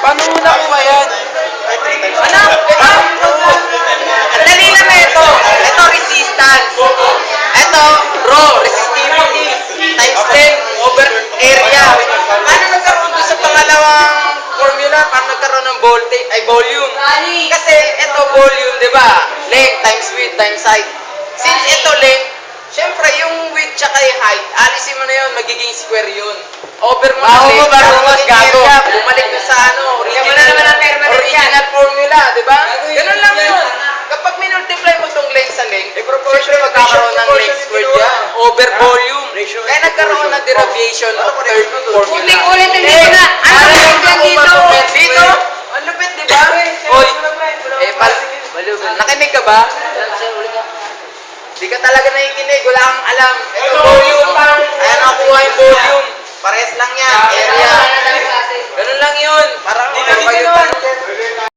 Paano mo nakuha yan? Ano? Ang dali lang na ito. Ito, resistance. Ito, resistivity. Times length over area. Paano nagkaroon doon sa pangalawang formula? Paano nagkaroon ng volume? Kasi ito, volume, di ba? Length times width times height. Since ito length, syempre yung width tsaka yung height, alisin mo na yun, magiging square yun. Over mo na length, magiging area, bumalik na sa original formula, di ba? Ganun lang yun. Kapag minultiply mo itong length sa length, syempre magkakaroon ng length squared yan, over volume. Kaya nagkaroon ng derivation of third formula. Ulit-ulitin mo na. Ano yung dito? Dito? Ang lupit, di ba? Hoy, nakinig ka ba? Di ka talaga nakikinig, wala kang alam. Ito volume. Ayan nakuha yung volume. Pares lang yan. Area.